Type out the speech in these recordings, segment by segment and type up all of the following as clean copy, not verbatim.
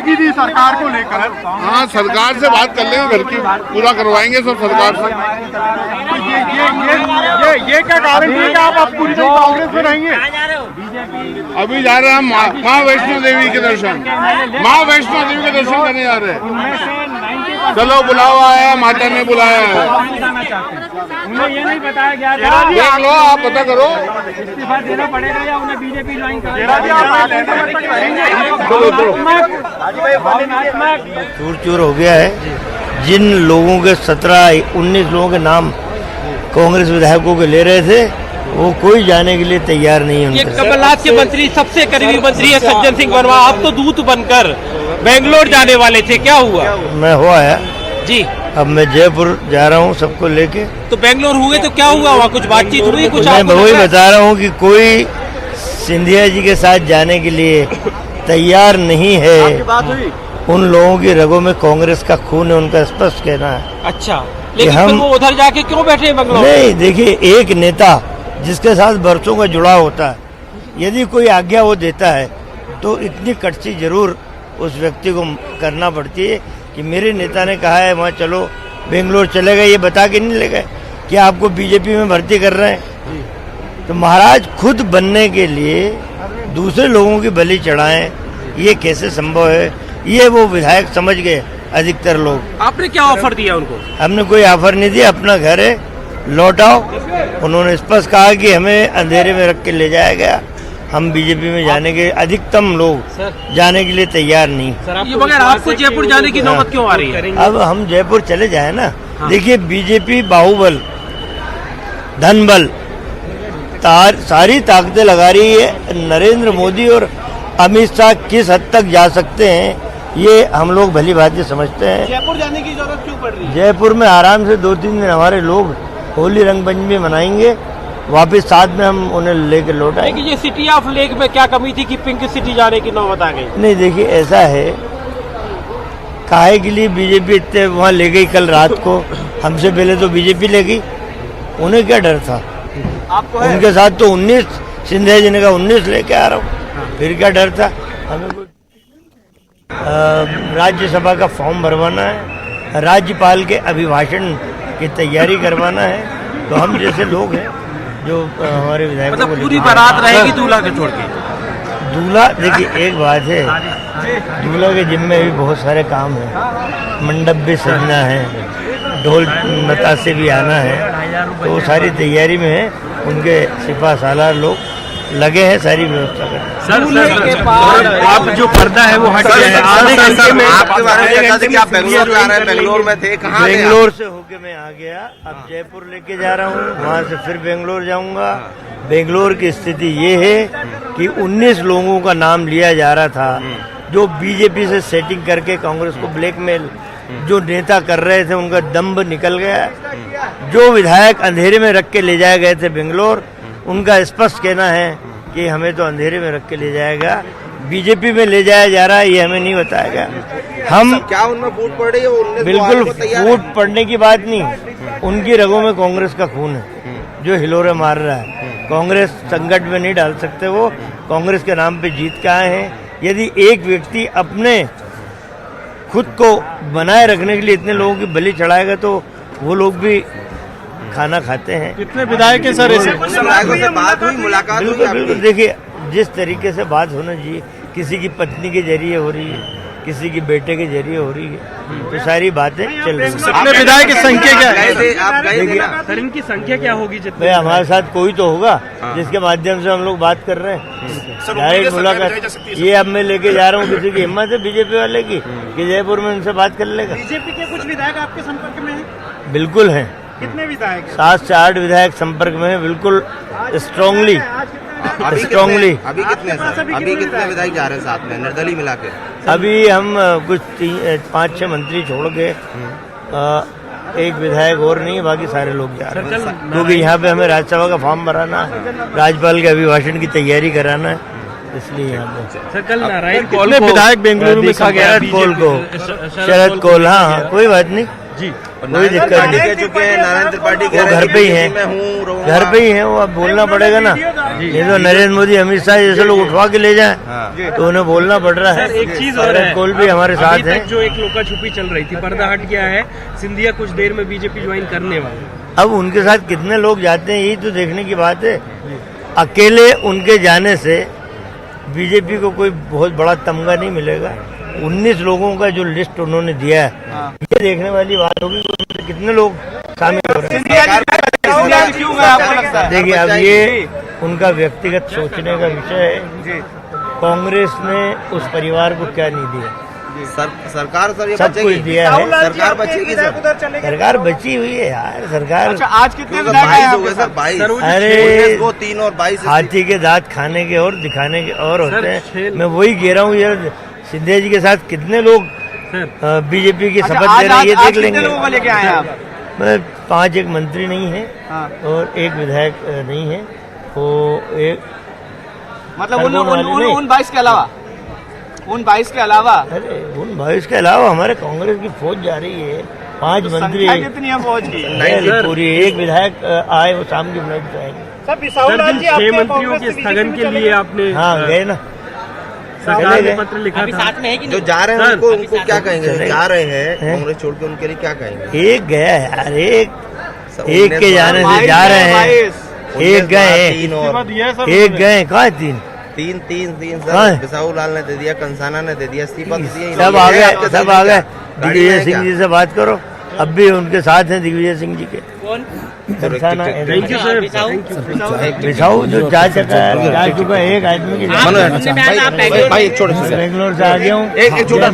की थी सरकार को लेकर। हाँ, सरकार से बात कर लेंगे, घर की पूरा करवाएंगे सब सरकार से। ये क्या गारंटी है कि आप पूरी कांग्रेस में रहेंगे? अभी जा रहे हैं हम माँ वैष्णो देवी के दर्शन, माँ वैष्णो देवी के दर्शन करने जा रहे हैं। चलो बुलावा आया, माता ने बुलाया है। उन्हें ये नहीं बताया गया देख लो, आप पता करो। इस्तीफा देना पड़ेगा या उन्हें बीजेपी ज्वाइन चूर चूर हो गया है। जिन लोगों के 17-19 लोगों के नाम कांग्रेस विधायकों के ले रहे थे, वो कोई जाने के लिए तैयार नहीं है। ये कमलनाथ के मंत्री, सबसे करीबी मंत्री है सज्जन सिंह वर्मा, आप तो दूत बनकर बेंगलोर जाने वाले थे, क्या हुआ? मैं हो आया जी, अब मैं जयपुर जा रहा हूँ सबको लेके। तो बेंगलोर हुए तो क्या हुआ? वहाँ कुछ बातचीत हुई? कुछ मैं आपको वही लग रहा है? बता रहा हूँ कि कोई सिंधिया जी के साथ जाने के लिए तैयार नहीं है। बात हुई? उन लोगों की रगों में कांग्रेस का खून है, उनका स्पष्ट कहना है। अच्छा, लेकिन हम- फिर वो उधर जाके क्यों बैठे हैं बेंगलोर? नहीं, देखिए, एक नेता जिसके साथ बरसों का जुड़ाव होता है, यदि कोई आज्ञा वो देता है तो इतनी कटसी जरूर उस व्यक्ति को करना पड़ती है कि मेरे नेता ने कहा है वहाँ चलो, बेंगलोर चले गए, ये बता के नहीं ले गए कि आपको बीजेपी में भर्ती कर रहे हैं। तो महाराज खुद बनने के लिए दूसरे लोगों की बलि चढ़ाएं, ये कैसे संभव है? ये वो विधायक समझ गए अधिकतर लोग। आपने क्या ऑफर दिया उनको? हमने कोई ऑफर नहीं दिया, अपना घर है, लौट आओ। उन्होंने स्पष्ट कहा कि हमें अंधेरे में रख के ले जाया गया, हम बीजेपी में जाने के अधिकतम लोग जाने के लिए तैयार नहीं। ये मगर आपको जयपुर जाने की नौबत क्यों आ रही है? अब हम जयपुर चले जाए ना। देखिए, बीजेपी बाहुबल, धनबल, सारी ताकतें लगा रही है। नरेंद्र मोदी और अमित शाह किस हद तक जा सकते हैं, ये हम लोग भली भांति समझते हैं। जयपुर जाने की जरूरत क्यों पड़ रही है? जयपुर में आराम से 2-3 दिन हमारे लोग होली रंगपंचमी मनाएंगे, वापस साथ में हम उन्हें लेकर लौट आएंगे। लेकिन ये सिटी ऑफ लेक में क्या कमी थी कि पिंक सिटी जाने की नौबत आ गई? नहीं, देखिए, ऐसा है, काहे के लिए बीजेपी इतने वहाँ ले गई कल रात को? हमसे पहले तो बीजेपी ले गई, उन्हें क्या डर था? आपको उनके साथ तो 19 सिंधिया जी ने कहा 19 लेके आ रहा हूँ, फिर क्या डर था? हमें कोई राज्यसभा का फॉर्म भरवाना है, राज्यपाल के अभिभाषण की तैयारी करवाना है। तो हम जैसे लोग हैं जो हमारे विधायकों मतलब को पूरी बारात रहेगी दूल्हा के छोड़ के? दूल्हा, देखिए, एक बात है, दूल्हा के जिम्मे भी बहुत सारे काम हैं, मंडप भी सजना है, ढोल नताशे भी आना है, तो वो सारी तैयारी में है। उनके सिपा सालार लोग लगे हैं सारी व्यवस्था करने। सर, आप जो पर्दा है वो हट गया है। आधे घंटे में आपके बारे में कहता था कि आप बेंगलोर जा रहे हैं, बेंगलोर में थे, कहाँ थे? बेंगलोर से होके मैं आ गया, अब जयपुर लेके जा रहा हूँ, वहाँ से फिर बेंगलोर जाऊंगा। बेंगलोर की स्थिति ये है कि 19 लोगों का नाम लिया जा रहा था, जो बीजेपी से सेटिंग करके कांग्रेस को ब्लैकमेल जो नेता कर रहे थे, उनका दम्भ निकल गया। जो विधायक अंधेरे में रख के ले जाए गए थे बेंगलोर, उनका स्पष्ट कहना है कि हमें तो अंधेरे में रख के ले जाएगा, बीजेपी में ले जाया जा रहा है, ये हमें नहीं बताया गया। हम क्या उनमें फूट पड़ रही है? वो 19 बिल्कुल लोगों को तैयार है। फूट पड़ने की बात नहीं, उनकी रगों में कांग्रेस का खून है जो हिलोरे मार रहा है। कांग्रेस संकट में नहीं डाल सकते, वो कांग्रेस के नाम पे जीत के आए हैं। यदि एक व्यक्ति अपने खुद को बनाए रखने के लिए इतने लोगों की बलि चढ़ाएगा तो वो लोग भी खाना खाते हैं। कितने विधायक हैं सर ऐसे? विधायकों से बात हुई, मुलाकात हुई बिल्कुल आपकी? बिल्कुल, देखिए, जिस तरीके से बात होना चाहिए, किसी की पत्नी के जरिए हो रही है, किसी की बेटे के जरिए हो रही है, तो सारी बातें चल रही हैं। अपने विधायक की संख्या क्या है? आप गए थे ना? सर, इनकी संख्या क्या होगी? भाई, हमारे साथ कोई तो होगा जिसके माध्यम से हम लोग बात कर रहे हैं, डायरेक्ट मुलाकात। ये अब मैं लेके जा रहा हूँ, किसी की हिम्मत है बीजेपी वाले की कि जयपुर में उनसे बात कर लेगा? बीजेपी के कुछ विधायक आपके संपर्क में हैं? बिल्कुल हैं, कितने विधायक? 7 से 8 विधायक संपर्क में है, बिल्कुल स्ट्रांगली। अभी कितने विधायक जा रहे हैं साथ में, निर्दलीय मिला के? अभी हम कुछ 5-6 मंत्री छोड़ के एक विधायक और नहीं है, बाकी सारे लोग जा रहे हैं, क्योंकि यहाँ पे हमें राज्यसभा का फॉर्म भराना है, राज्यपाल के अभिभाषण की तैयारी कराना है, इसलिए यहाँ पे। सर, कल नारायण कितने विधायक बेंगलुरु में खा गया? शरद कोल को, शरद कोल, हाँ, कोई बात नहीं जी। कोई दिक्कत नहीं। कह चुके हैं, नारायण त्रिपाठी वो घर पे ही है, घर पे ही है, वो अब बोलना पड़ेगा ना। ये तो नरेंद्र मोदी, अमित शाह जैसे लोग उठवा के ले जाए तो उन्हें बोलना पड़ रहा है। सर, एक चीज और है, कोल भी हमारे साथ अभी है। तक जो एक लोका छुपी चल रही थी, पर्दा हट गया है, सिंधिया कुछ देर में बीजेपी ज्वाइन करने वाले। अब उनके साथ कितने लोग जाते हैं यही तो देखने की बात है। अकेले उनके जाने से बीजेपी को कोई बहुत बड़ा तमगा नहीं मिलेगा। 19 लोगों का जो लिस्ट उन्होंने दिया है, ये देखने वाली बात होगी कि उनमें कितने लोग शामिल हो रहे हैं। देखिए, अब ये उनका व्यक्तिगत सोचने का विषय है। कांग्रेस ने उस परिवार को क्या नहीं दिया? सरकार सर ये सब कुछ दिया है। सरकार बचेगी सर। सरकार बची हुई है यार। सरकार आज कितने 22 हो गए सर, 22। अरे वो 3 और 22 हाथी के दांत खाने के और दिखाने के और होते हैं। मैं वही कह रहा हूँ यार, सिंधिया जी के साथ कितने लोग बीजेपी की शपथ ले रहे हैं, ये देख लेंगे। लेके आए आप? मैं 5 एक मंत्री नहीं है और एक विधायक नहीं है, वो एक मतलब उन 22 के अलावा, उन 22 के अलावा, अरे उन 22 के अलावा हमारे कांग्रेस की फौज जा रही है। 5 मंत्री कितनी है फौज की? पूरी, एक विधायक आए, वो शाम की फ्लाइट से आएंगे। सर, 6 मंत्रियों के स्थगन के लिए आपने हाँ गए ना, सरकार ने पत्र लिखा था। साथ में है कि जो जा रहे हैं उनको क्या कहेंगे? जा रहे हैं कांग्रेस छोड़ के, उनके लिए क्या कहेंगे? एक गया है यार, एक के जाने से जा रहे हैं। एक गए, 3 और एक गए, कहाँ है 3? तीन हाँ। सर। बिसाहू लाल ने दे दिया, कंसाना ने दे दिया, इस्तीफा दे दिया। सब आ गए, सब आ गए। गाड़ी दिग्विजय है सिंह क्या? जी से बात करो, अब भी उनके साथ हैं दिग्विजय सिंह जी के। Kansana, thank you sir. Bisau जो जा चुका है, एक आदमी की भाई एक छोटे से बेंगलोर से आ गया हूँ। एक छोटा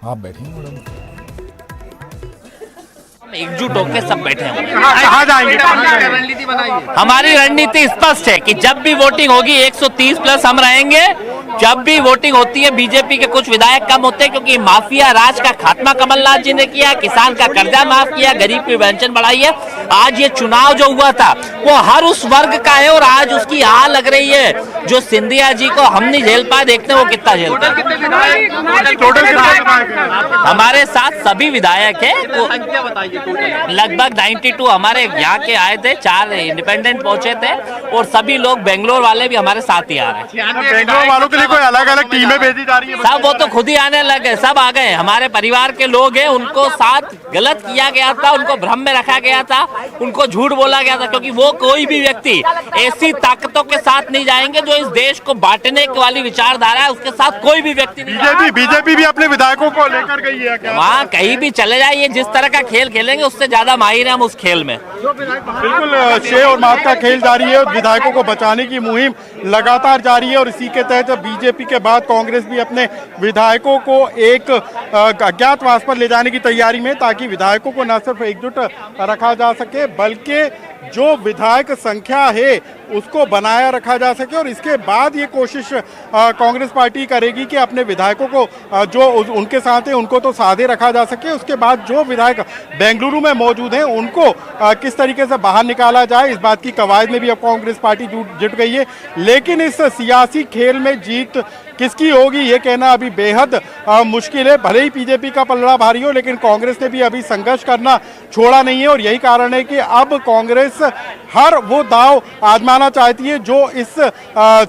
आप बैठेंगे मैडम, एकजुट होकर सब बैठे हैं। कहाँ जाएंगे? हमारी रणनीति स्पष्ट है कि जब भी वोटिंग होगी 130 प्लस हम रहेंगे। जब भी वोटिंग होती है, बीजेपी के कुछ विधायक कम होते हैं क्योंकि माफिया राज का खात्मा कमलनाथ जी ने किया, किसान का कर्जा माफ किया, गरीब की पेंशन बढ़ाई है। आज ये चुनाव जो हुआ था वो हर उस वर्ग का है और आज उसकी हार लग रही है। जो सिंधिया जी को हम नहीं झेल पाए, देखते हैं वो कितना झेलते हैं। हमारे साथ सभी विधायक है, लगभग 92 हमारे यहाँ के आए थे, 4 इंडिपेंडेंट पहुंचे थे और सभी लोग बेंगलोर वाले भी हमारे साथ ही आ रहे हैं। बेंगलोर वालों के लिए कोई अलग अलग टीमें भेजी जा रही है? सब वो तो खुद ही आने लगे, सब आ गए। हमारे परिवार के लोग हैं, उनको साथ गलत किया गया था, उनको भ्रम में रखा गया था, उनको झूठ बोला गया था क्योंकि वो कोई भी व्यक्ति ऐसी ताकतों के साथ नहीं जाएंगे जो इस देश को बांटने वाली विचारधारा है, उसके साथ कोई भी व्यक्ति नहीं। बीजेपी भी अपने विधायकों को लेकर गई है क्या? वहाँ कहीं भी चले जाइए, जिस तरह का खेल खेलेंगे उससे ज्यादा माहिर है हम उस खेल में। बिल्कुल, शे और मात का खेल जारी है, विधायकों को बचाने की मुहिम लगातार जारी है और इसी के तहत बीजेपी के बाद कांग्रेस भी अपने विधायकों को एक अज्ञातवास पर ले जाने की तैयारी में, ताकि विधायकों को न सिर्फ एकजुट रखा जा सके बल्कि जो विधायक संख्या है उसको बनाया रखा जा सके। और इसके बाद ये कोशिश कांग्रेस पार्टी करेगी कि अपने विधायकों को जो उनके साथ हैं उनको तो साधे रखा जा सके, उसके बाद जो विधायक बेंगलुरु में मौजूद हैं उनको किस तरीके से बाहर निकाला जाए, इस बात की कवायद में भी अब कांग्रेस पार्टी जुट गई है। लेकिन इस सियासी खेल में जीत किसकी होगी ये कहना अभी बेहद मुश्किल है। भले ही बीजेपी का पलड़ा भारी हो, लेकिन कांग्रेस ने भी अभी संघर्ष करना छोड़ा नहीं है और यही कारण है कि अब कांग्रेस हर वो दाव आजमाना चाहती है जो इस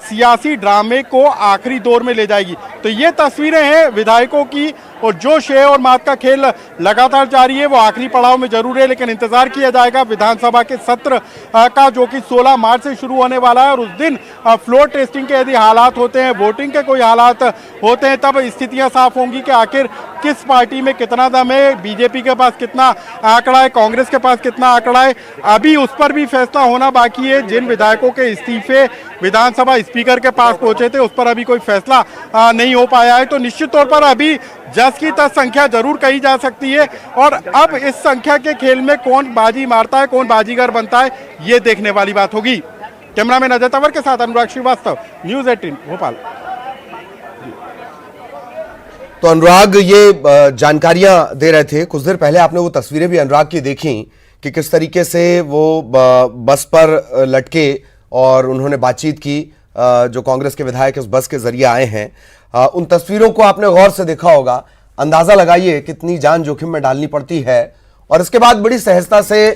सियासी ड्रामे को आखिरी दौर में ले जाएगी। तो ये तस्वीरें हैं विधायकों की और जो शे और मात का खेल लगातार जारी है वो आखिरी पड़ाव में जरूर है, लेकिन इंतजार किया जाएगा विधानसभा के सत्र का जो कि 16 मार्च से शुरू होने वाला है। और उस दिन फ्लोर टेस्टिंग के यदि हालात होते हैं, वोटिंग के कोई हालात होते हैं, तब स्थितियां साफ होंगी कि आखिर किस पार्टी में कितना दम है, बीजेपी के पास कितना आंकड़ा है, कांग्रेस के पास कितना आंकड़ा है। अभी उस पर भी फैसला होना बाकी है। जिन विधायकों के इस्तीफे विधानसभा स्पीकर के पास पहुंचे थे उस पर अभी कोई फैसला नहीं हो पाया है। तो निश्चित तौर पर अभी 10 की 10 संख्या जरूर कही जा सकती है और अब इस संख्या के खेल में कौन बाजी मारता है, कौन बाजीगर बनता है, ये देखने वाली बात होगी। कैमरामैन अजय तंवर के साथ अनुराग श्रीवास्तव, न्यूज़ 18 भोपाल। तो अनुराग ये जानकारियां दे रहे थे। कुछ देर पहले आपने वो तस्वीरें भी अनुराग की देखी कि किस तरीके से वो बस पर लटके और उन्होंने बातचीत की। जो कांग्रेस के विधायक इस बस के जरिए आए हैं, उन तस्वीरों को आपने गौर से देखा होगा। अंदाजा लगाइए कितनी जान जोखिम में डालनी पड़ती है, और इसके बाद बड़ी सहजता से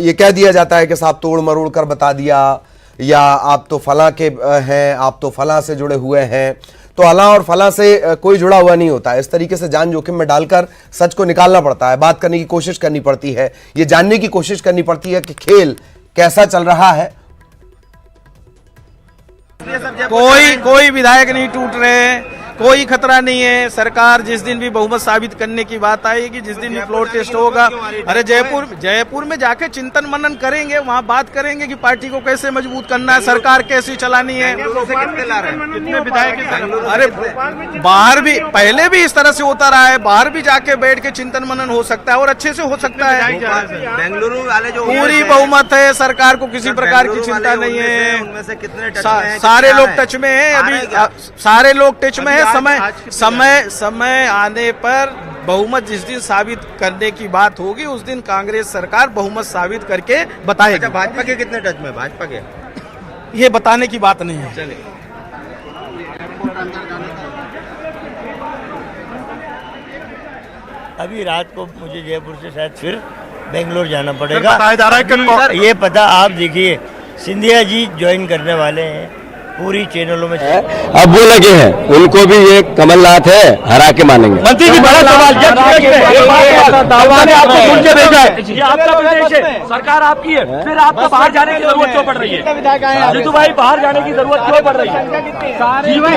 ये कह दिया जाता है कि साहब तोड़ मरोड़ कर बता दिया, या आप तो फला के हैं, आप तो फला से जुड़े हुए हैं। तो अला और फला से कोई जुड़ा हुआ नहीं होता। इस तरीके से जान जोखिम में डालकर सच को निकालना पड़ता है, बात करने की कोशिश करनी पड़ती है, ये जानने की कोशिश करनी पड़ती है कि खेल कैसा चल रहा है। कोई विधायक नहीं टूट रहे, कोई खतरा नहीं है। सरकार जिस दिन भी बहुमत साबित करने की बात आएगी, जिस दिन भी फ्लोर टेस्ट होगा, अरे जयपुर में जाके चिंतन मनन करेंगे, वहाँ बात करेंगे कि पार्टी को कैसे मजबूत करना है, सरकार कैसी चलानी है। कितने विधायक? अरे बाहर भी पहले भी इस तरह से होता रहा है, बाहर भी जाके बैठ के चिंतन मनन हो सकता है और अच्छे से हो सकता है। बेंगलुरु वाले जो पूरी बहुमत है, सरकार को किसी प्रकार की चिंता नहीं है। उनमें से कितने टच में हैं? सारे लोग टच में हैं, अभी सारे लोग टच में हैं। समय आने पर बहुमत जिस दिन साबित करने की बात होगी, उस दिन कांग्रेस सरकार बहुमत साबित करके बताएगी। अच्छा, भाजपा के कितने टच में? भाजपा के ये बताने की बात नहीं है। चलिए, अभी रात को मुझे जयपुर से शायद फिर बेंगलोर जाना पड़ेगा। बताया जा रहा है कि ये पता आप देखिए, सिंधिया जी ज्वाइन करने वाले हैं, पूरी चैनलों में। अब वो लगे हैं, उनको भी ये कमलनाथ है, हरा के मानेंगे। मंत्री जी, बड़ा सवाल, आपको सुन के भेजा है, ये आपका प्रदेश है, सरकार आपकी है, फिर आपको बाहर जाने की जरूरत क्यों पड़ रही है? जीतू भाई, बाहर जाने की जरूरत क्यों पड़ रही है? जीतू भाई,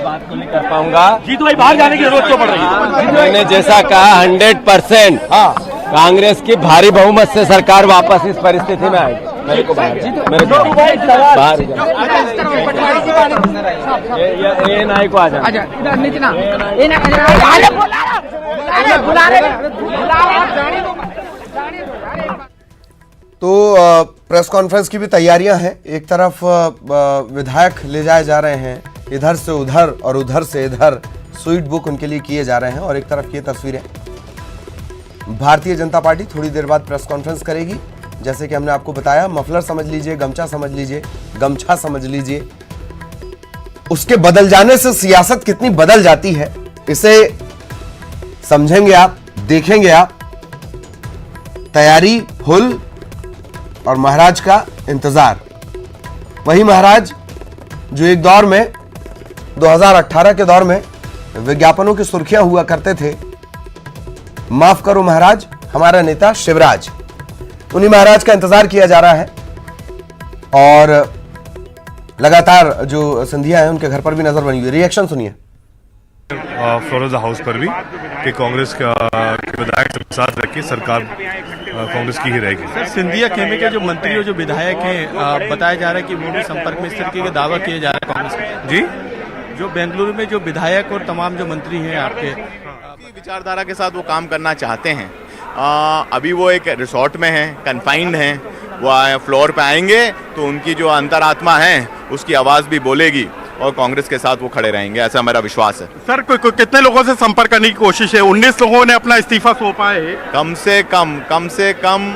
बात तो नहीं कर पाऊंगा। जीतू भाई, बाहर जाने की जरूरत क्यों पड़ रही है? मैंने जैसा कहा 100% कांग्रेस की भारी बहुमत से सरकार वापस इस परिस्थिति में आएगी। मेरे को बाहर ये नाई को आ जाए। तो प्रेस कॉन्फ्रेंस की भी तैयारियां हैं। एक तरफ विधायक ले जाए जा रहे हैं, इधर से उधर और उधर से इधर स्वीट बुक उनके लिए किए जा रहे हैं, और एक तरफ ये तस्वीरें। भारतीय जनता पार्टी थोड़ी देर बाद प्रेस कॉन्फ्रेंस करेगी। जैसे कि हमने आपको बताया, मफलर समझ लीजिए, गमछा समझ लीजिए, गमछा समझ लीजिए, उसके बदल जाने से सियासत कितनी बदल जाती है, इसे समझेंगे आप, देखेंगे आप। तैयारी फुल और महाराज का इंतजार। वही महाराज जो एक दौर में 2018 के दौर में विज्ञापनों की सुर्खियां हुआ करते थे। माफ करो महाराज, हमारा नेता शिवराज, उन्हीं महाराज का इंतजार किया जा रहा है। और लगातार जो सिंधिया है उनके घर पर भी नजर बनी हुई। रिएक्शन सुनिए। फ्लोर हाउस पर भी कि कांग्रेस के विधायक के साथ रखी सरकार कांग्रेस की ही रहेगी। सर, सिंधिया खेमे के जो मंत्री और जो विधायक हैं, बताया जा रहा है कि वो भी संपर्क में इस तरीके के दावा किए जा रहे हैं कांग्रेस के। जी, जो बेंगलुरु में जो विधायक और तमाम जो मंत्री हैं आपके, विचारधारा के साथ वो काम करना चाहते हैं। अभी वो एक रिसोर्ट में हैं, कन्फाइंड हैं, वो फ्लोर पे आएंगे तो उनकी जो अंतरात्मा है उसकी आवाज़ भी बोलेगी और कांग्रेस के साथ वो खड़े रहेंगे, ऐसा मेरा विश्वास है। सर, कितने लोगों से संपर्क करने की कोशिश है? 19 लोगों ने अपना इस्तीफा सौंपा है। कम से कम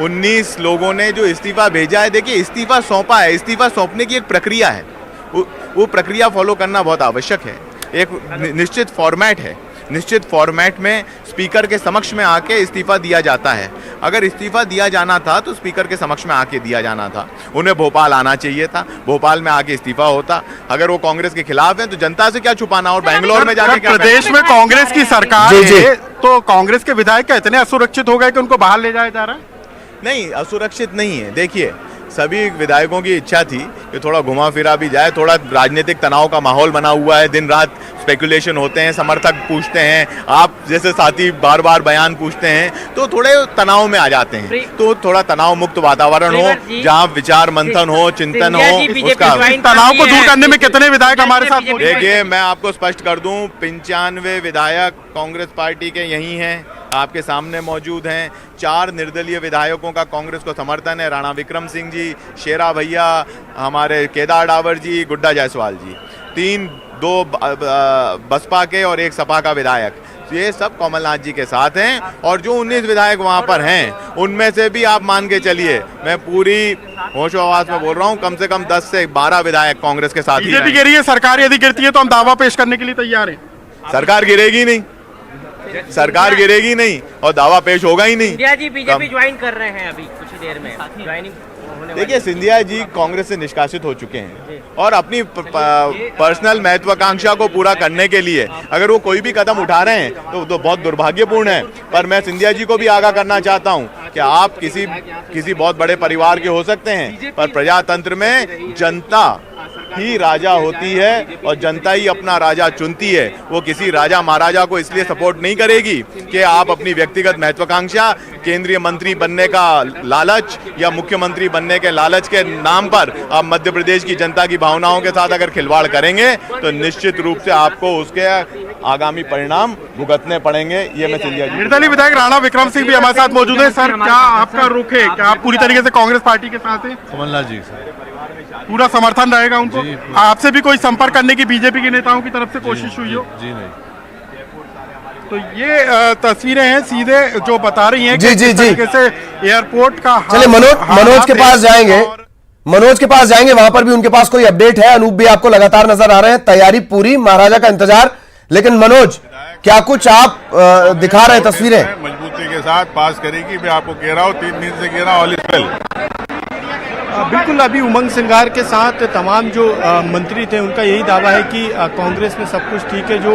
19 लोगों ने जो इस्तीफा भेजा है। देखिए, इस्तीफा सौंपा है, इस्तीफा सौंपने की एक प्रक्रिया है, वो प्रक्रिया फॉलो करना बहुत आवश्यक है। एक निश्चित फॉर्मेट है, निश्चित फॉर्मेट में स्पीकर के समक्ष में आके इस्तीफा दिया जाता है। अगर इस्तीफा दिया जाना था तो स्पीकर के समक्ष में आके दिया जाना था। उन्हें भोपाल आना चाहिए था, भोपाल में आके इस्तीफा होता। अगर वो कांग्रेस के खिलाफ है तो जनता से क्या छुपाना, और बेंगलोर में जाके क्या? प्रदेश में कांग्रेस की सरकार है, तो कांग्रेस के विधायक इतने असुरक्षित हो गए कि उनको बाहर ले जाया जा रहा है? नहीं, असुरक्षित नहीं है। देखिए, सभी विधायकों की इच्छा थी कि थोड़ा घुमा फिरा भी जाए। थोड़ा राजनीतिक तनाव का माहौल बना हुआ है, दिन रात स्पेकुलेशन होते हैं, समर्थक पूछते हैं, आप जैसे साथी बार बार बयान पूछते हैं, तो थोड़े तनाव में आ जाते हैं। तो थोड़ा तनाव मुक्त वातावरण हो, जहां विचार मंथन हो, चिंतन हो, उसका तनाव को दूर करने में कितने विधायक हमारे साथ? देखिए, मैं आपको स्पष्ट कर दूं, 95 विधायक कांग्रेस पार्टी के यही हैं, आपके सामने मौजूद हैं। 4 निर्दलीय विधायकों का कांग्रेस को समर्थन है, राणा विक्रम सिंह जी, शेरा भैया, हमारे केदार डावर जी, गुड्डा जायसवाल जी। 2 बसपा के और 1 सपा का विधायक। ये सब कमलनाथ जी के साथ हैं। और जो 19 विधायक वहां पर हैं उनमें से भी आप मान के चलिए, मैं पूरी होशो आवाज में बोल रहा हूं, कम से कम 10 से 12 विधायक कांग्रेस के साथ ही बीजेपी कह रही है सरकार यदि गिरती है तो हम दावा पेश करने के लिए तैयार हैं। सरकार गिरेगी नहीं, सरकार गिरेगी नहीं और दावा पेश होगा ही नहीं। सिंधिया जी बीजेपी ज्वाइन कर रहे हैं अभी कुछ ही देर में, ज्वाइनिंग। देखिए, सिंधिया जी कांग्रेस से निष्कासित हो चुके हैं और अपनी पर्सनल महत्वाकांक्षा को पूरा करने के लिए अगर वो कोई भी कदम उठा रहे हैं तो बहुत दुर्भाग्यपूर्ण है। पर मैं सिंधिया जी को भी आगाह करना चाहता हूं कि आप किसी बहुत बड़े परिवार के हो सकते हैं, पर प्रजातंत्र में जनता ही राजा होती है और जनता ही अपना राजा चुनती है। वो किसी राजा महाराजा को इसलिए सपोर्ट नहीं करेगी कि आप अपनी व्यक्तिगत महत्वाकांक्षा, केंद्रीय मंत्री बनने का लालच या मुख्यमंत्री बनने के लालच के नाम पर आप मध्य प्रदेश की जनता की भावनाओं के साथ अगर खिलवाड़ करेंगे तो निश्चित रूप से आपको उसके आगामी परिणाम भुगतने पड़ेंगे। ये मैं सिंधिया जी। निर्दलीय विधायक राणा विक्रम सिंह भी हमारे साथ मौजूद है। सर, क्या आपका रुख है? क्या आप पूरी तरीके से कांग्रेस पार्टी के साथ हैं? कमलनाथ जी पूरा समर्थन रहेगा उनको? आपसे भी कोई संपर्क करने की बीजेपी के नेताओं की तरफ से कोशिश हुई हो? जी नहीं। तो ये तस्वीरें हैं सीधे जो बता रही हैं जी, कि जी, किस तरीके से एयरपोर्ट का चलिए मनोज के पास जाएंगे, मनोज के पास जाएंगे, वहां पर भी उनके पास कोई अपडेट है। अनूप भी आपको लगातार नजर आ रहे हैं, तैयारी पूरी, महाराजा का इंतजार। लेकिन मनोज, क्या कुछ आप दिखा रहे हैं तस्वीरें? मजबूती के साथ पास करेगी। मैं आपको कह रहा हूँ 3 दिन से कह रहा हूँ, ऑल इज वेल। बिल्कुल, अभी उमंग सिंगार के साथ तमाम जो मंत्री थे उनका यही दावा है कि कांग्रेस में सब कुछ ठीक है। जो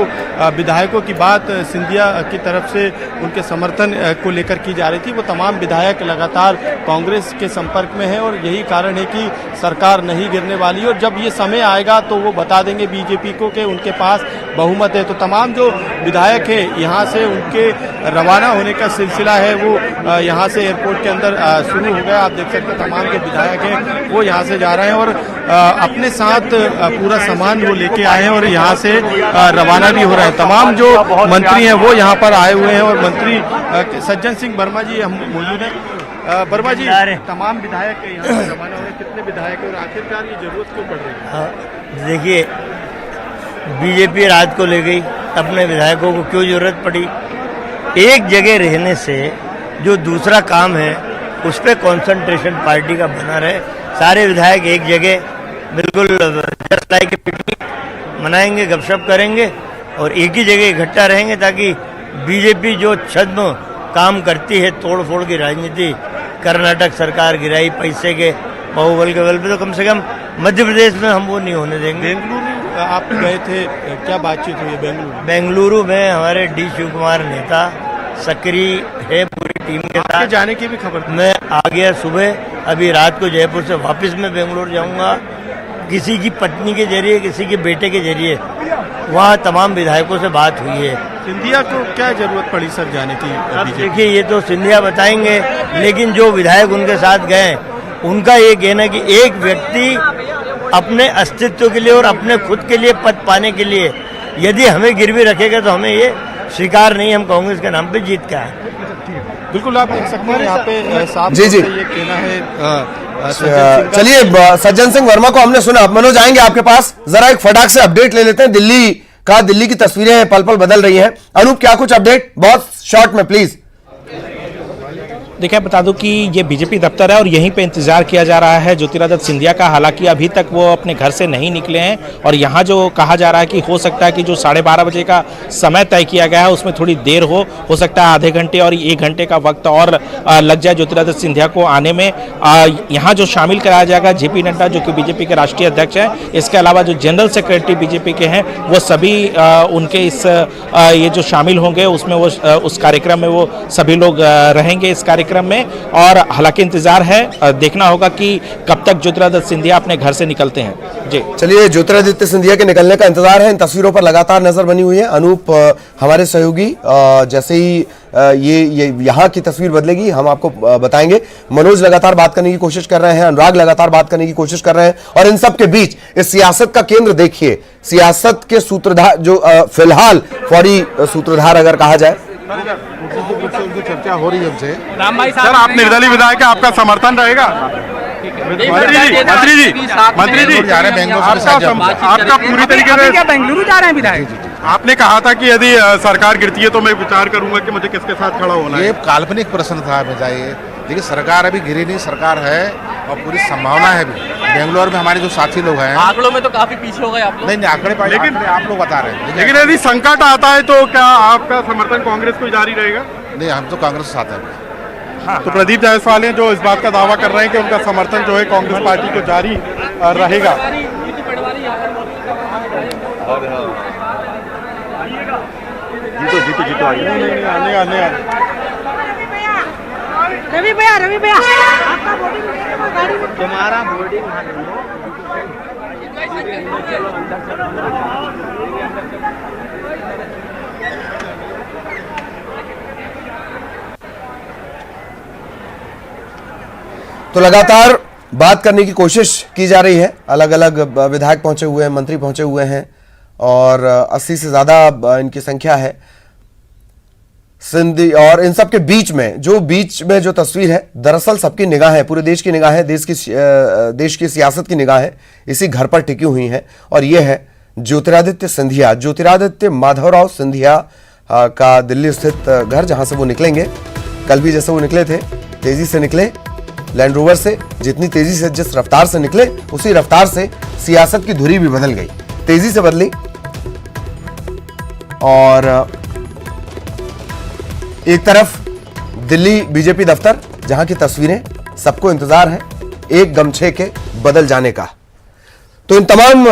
विधायकों की बात सिंधिया की तरफ से उनके समर्थन को लेकर की जा रही थी, वो तमाम विधायक लगातार कांग्रेस के संपर्क में हैं और यही कारण है कि सरकार नहीं गिरने वाली। और जब ये समय आएगा तो वो बता देंगे बीजेपी को कि उनके पास बहुमत है। तो तमाम जो विधायक है यहाँ से उनके रवाना होने का सिलसिला है वो यहाँ से एयरपोर्ट के अंदर शुरू हो गया। आप देख सकते हैं तमाम जो विधायक हैं वो यहाँ से जा रहे हैं और अपने साथ पूरा सामान वो लेके आए हैं और यहाँ से रवाना भी हो रहे हैं। तमाम जो मंत्री हैं वो यहाँ पर आए हुए हैं और मंत्री सज्जन सिंह वर्मा जी हम मौजूद हैं। वर्मा जी, तमाम विधायक यहाँ से रवाना हो रहे हैं, कितने विधायक हैं और आखिरकार ये जरूरत क्यों पड़ रही है? देखिए, बीजेपी रात को ले गई, अपने विधायकों को क्यों जरूरत पड़ी? एक जगह रहने से जो दूसरा काम है उस पर कॉन्सेंट्रेशन पार्टी का बना रहे। सारे विधायक एक जगह बिल्कुल जस्ट लाइक पिकनिक मनाएंगे, गपशप करेंगे और एक ही जगह इकट्ठा रहेंगे ताकि बीजेपी जो छद्म काम करती है, तोड़ फोड़ की राजनीति, कर्नाटक सरकार गिराई पैसे के बाहुबल के बल पे, तो कम से कम मध्य प्रदेश में हम वो नहीं होने देंगे। बेंगलुरु आप गए थे, क्या बातचीत हुई है बेंगलुरु में? हमारे डी शिव कुमार नेता सक्रिय है पूरी टीम के साथ। जाने की भी खबर? मैं आ गया सुबह, अभी रात को जयपुर से वापस मैं बेंगलुरु जाऊंगा। किसी की पत्नी के जरिए, किसी के बेटे के जरिए वहाँ तमाम विधायकों से बात हुई है। सिंधिया को क्या जरूरत पड़ी सर जाने की? अब देखिए, ये तो सिंधिया बताएंगे, लेकिन जो विधायक उनके साथ गए उनका ये कहना कि एक व्यक्ति अपने अस्तित्व के लिए और अपने खुद के लिए पद पाने के लिए यदि हमें गिरवी रखेगा तो हमें ये स्वीकार नहीं, हम कांग्रेस के नाम पे जीत का है। बिल्कुल, आप देख सकते हैं यहाँ पे साफ जी, जी। ये कहना है। चलिए, सज्जन सिंह वर्मा को हमने सुना, मनोज आएंगे आपके पास, जरा एक फटाक से अपडेट ले लेते हैं। दिल्ली की तस्वीरें पल पल बदल रही हैं। अनूप, क्या कुछ अपडेट बहुत शॉर्ट में प्लीज? देखिए, बता दूं कि ये बीजेपी दफ्तर है और यहीं पे इंतजार किया जा रहा है ज्योतिरादित्य सिंधिया का। हालांकि अभी तक वो अपने घर से नहीं निकले हैं और यहाँ जो कहा जा रहा है कि हो सकता है कि जो 12:30 बजे का समय तय किया गया है उसमें थोड़ी देर हो सकता है आधे घंटे और 1 घंटे का वक्त और लग जाए ज्योतिरादित्य सिंधिया को आने में। यहाँ जो शामिल कराया जाएगा जेपी नड्डा, जो कि बीजेपी के राष्ट्रीय अध्यक्ष हैं, इसके अलावा जो जनरल सेक्रेटरी बीजेपी के हैं वो सभी उनके इस ये जो शामिल होंगे उसमें वो उस कार्यक्रम में वो सभी लोग रहेंगे इस कार्यक्रम में। और हालांकि इंतजार है, देखना होगा कि कब तक ज्योतिरादित्य सिंधिया अपने घर से निकलते हैं। जी चलिए, ज्योतिरादित्य सिंधिया के निकलने का इंतजार है। इन तस्वीरों पर लगातार नजर बनी हुई है। अनूप, हमारे सहयोगी, जैसे ही ये यहाँ की तस्वीर बदलेगी हम आपको बताएंगे। मनोज लगातार बात करने की कोशिश कर रहे हैं, अनुराग लगातार बात करने की कोशिश कर रहे हैं और इन सब के बीच इस सियासत का केंद्र देखिए, सियासत के सूत्रधार जो फिलहाल फौरी सूत्रधार अगर कहा जाए, चर्चा हो रही है हमसे। सर, आप निर्दलीय विधायक है, आपका समर्थन रहेगा? मंत्री जी जा रहे हैं बेंगलुरु, आपका पूरी तरीके से बेंगलुरु जा रहे हैं विधायक? आपने कहा था कि यदि सरकार गिरती है तो मैं विचार करूंगा कि मुझे किसके साथ खड़ा होना है। ये काल्पनिक प्रश्न था बजाय, देखिए सरकार अभी गिरी नहीं, सरकार है और पूरी संभावना है भी। बेंगलोर में हमारे जो साथी लोग हैं, आंकड़ों में तो काफी पीछे हो गए आप लोग। नहीं आंकड़े पर लेकिन आप लोग बता रहे हैं, लेकिन यदि संकट आता है तो क्या आपका समर्थन कांग्रेस को जारी रहेगा? नहीं हम तो कांग्रेस के साथ हैं। तो प्रदीप जायसवाल हैं जो इस बात का दावा कर रहे हैं कि उनका समर्थन जो है कांग्रेस पार्टी को जारी रहेगा। जीतो आने रवि भैया आपका बोर्डिंग गाड़ी में तुम्हारा बोर्डिंग तो लगातार बात करने की कोशिश की जा रही है, अलग अलग विधायक पहुंचे हुए हैं, मंत्री पहुंचे हुए हैं और 80 से ज्यादा इनकी संख्या है। सिंधी और इन सब के बीच में जो तस्वीर है, दरअसल सबकी निगाह है, पूरे देश की निगाह है, देश की सियासत की निगाह है इसी घर पर टिकी हुई है और यह है ज्योतिरादित्य सिंधिया, ज्योतिरादित्य माधवराव सिंधिया का दिल्ली स्थित घर, जहां से वो निकलेंगे। कल भी जैसे वो निकले थे, तेजी से निकले लैंड रोवर से, जितनी तेजी से जिस रफ्तार से निकले उसी रफ्तार से सियासत की धुरी भी बदल गई, तेजी से बदली। और एक तरफ दिल्ली बीजेपी दफ्तर, जहां की तस्वीरें सबको इंतजार है एक गमछे के बदल जाने का। तो इन तमाम